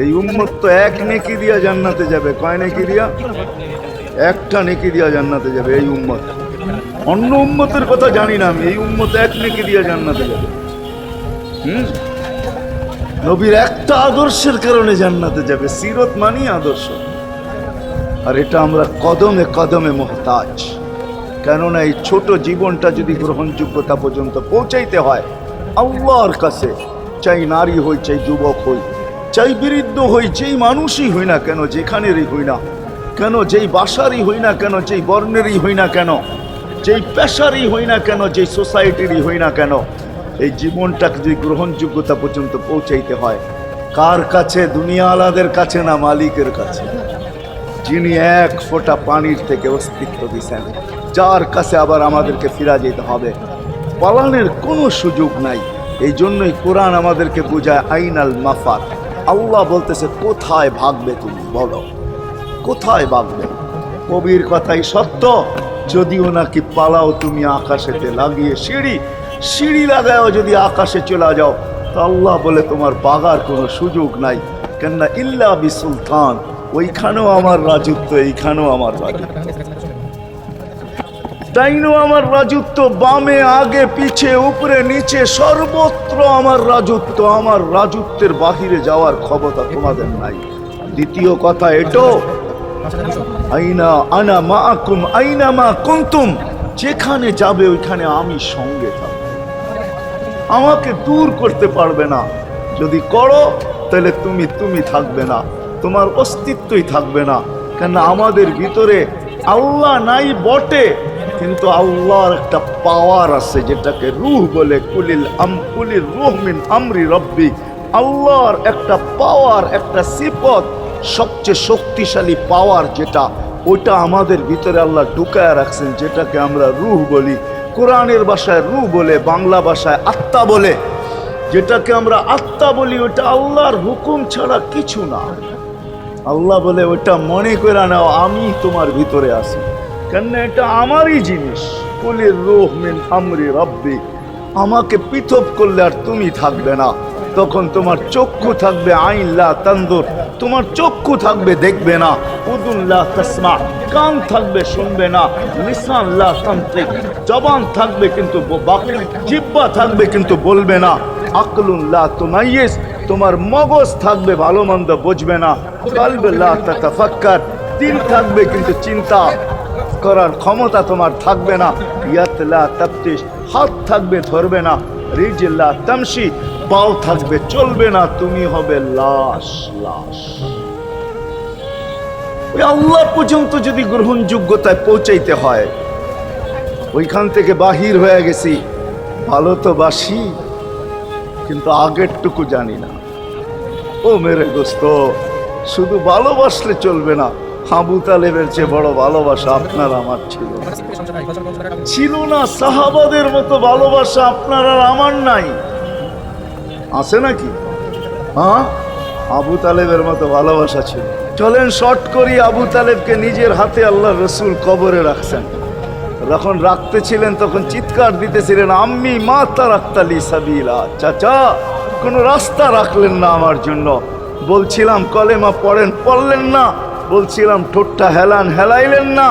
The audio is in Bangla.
এই উম্মত তো এক নেকি দিয়া জান্নাতে যাবে। কয় নেকি দিয়া? একটা নেকি দিয়া জান্নাতে যাবে এই উম্মত। অন্য উম্মতের কথা জানি না আমি, এই উম্মত এক নেকি দিয়া জান্নাতে যাবে। নবীর একটা আদর্শের কারণে জান্নাতে যাবে। সিরত মানি আদর্শ। আর এটা আমরা কদমে কদমে মুহতাজ। কেননা এই ছোট জীবনটা যদি গ্রহণযোগ্যতা পর্যন্ত পৌঁছাইতে হয় আল্লাহর কাছে, চাই নারী হই, চাই যুবক হই, চাই বৃদ্ধ হই, যেই মানুষই হই না কেন, যেখানেরই হই না কেন, যেই বাসারই হই না কেন, যেই বর্ণেরই হই না কেন, যেই পেশারই হই না কেন, যেই সোসাইটিরই হই না কেন, এই জীবনটাকে যদি গ্রহণযোগ্যতা পর্যন্ত পৌঁছাইতে হয় কার কাছে? দুনিয়াওয়ালাদের কাছে না, মালিকের কাছে, যিনি এক ফোঁটা পানির থেকে অস্তিত্ব দিয়েছেন, যার কাছে আবার আমাদেরকে ফিরা যেতে হবে। পালানের কোনো সুযোগ নাই। এই জন্যই কোরআন আমাদেরকে বোঝায় আইনাল মাফার। আল্লাহ বলতেছে কোথায় ভাগবে তুমি, বলো কোথায় ভাগবে? কবির কথাই সত্য, যদিও নাকি পালাও তুমি আকাশেতে লাগিয়ে সিঁড়ি, সিঁড়ি লাগাও যদি আকাশে চলে যাও, তো আল্লাহ বলে তোমার বাগার কোনো সুযোগ নাই। কেননা ইল্লা বিসুলতান, ওইখানেও আমার রাজত্ব, এইখানেও আমার রাজত্ব, ডাইনো আমার রাজত্ব, বামে আগে পিছে উপরে নিচে সর্বত্র আমার রাজত্ব। আমার রাজত্বের বাহিরে যাওয়ার ক্ষমতা তোমাদের নাই। দ্বিতীয় কথা এটো, আইনা আনা মাআকুম আইনা মা কুনতুম, যেখানে যাবে ওইখানে আমি সঙ্গে থাকব। আমাকে দূর করতে পারবে না। যদি করো তাহলে তুমি থাকবে না, তোমার অস্তিত্বই থাকবে না। কেন আমাদের ভিতরে আল্লাহ নাই বটে, কিন্তু আল্লাহর একটা পাওয়ার আছে যেটাকে রূহ বলে। কুলির রূহ মিন আমরি রব্বি, আল্লাহর একটা পাওয়ার, একটা সিফত, সবচেয়ে শক্তিশালী পাওয়ার যেটা, ওটা আমাদের ভিতরে আল্লাহ ঢুকায় রাখছেন, যেটাকে আমরা রূহ বলি। কোরআনের ভাষায় রূহ বলে, বাংলা ভাষায় আত্মা বলে। যেটাকে আমরা আত্মা বলি ওটা আল্লাহর হুকুম ছাড়া কিছু না। আল্লাহ বলে ওটা মনে করে নাও আমি তোমার ভিতরে আছি, কেন এটা আমারই জিনিস। কুলির রূহ মিন আমরি রব্বি, আমাকে পৃথক করলে আর তুমি থাকবে না। তখন তোমার চক্ষু থাকবে আইন লা তানদুর, তোমার চক্ষু থাকবে দেখবে না। উদুন লা তাসমা, কান থাকবে শুনবে না। লিসান লা তানতিক, জবান থাকবে কিন্তু জিহ্বা থাকবে কিন্তু বলবে না। আকলুন লা তুমাইয়িজ, তোমার মগজ থাকবে ভালো মন্দ বুঝবে না। কলব লা তাতাফাক্কার, দিল থাকবে কিন্তু চিন্তা করার ক্ষমতা তোমার থাকবে না। ইয়াত লা তাফতিশ, হাত থাকবে ধরবে না। রিজল লা তামশি, পাও থাকবে চলবে না। তুমি হবে লাশ। লাশ। ওই আল্লাহ পর্যন্ত যদি গ্রহণযোগ্যতায় পৌঁছাইতে হয়, ওইখান থেকে বাহির হয়ে গেছি। ভালো তো বাসি, কিন্তু আগেরটুকু জানি না। ও মেরে দোস্ত, শুধু ভালোবাসলে চলবে না। আবু তালেবের চেয়ে বড় ভালোবাসা আপনার আমার ছিল না। সাহাবাদের মতো ভালোবাসা আপনার আর আমার নাই। আছে নাকি? হ্যাঁ, আবু তালেবের মতো ভালোবাসা ছিল। চলেন শর্ট করি। আবু তালেবকে নিজের হাতে আল্লাহ রসুল কবরে রাখছেন। যখন রাখতেছিলেন তখন চিৎকার দিতেছিলেন, আম্মি মা তারাক্তালি সাবিলা, চাচা কোন রাস্তা রাখলেন না আমার জন্য। বলছিলাম কলেমা পড়েন, পড়লেন না। বলছিলাম ঠোঁটটা হেলান, হেলাইলেন না।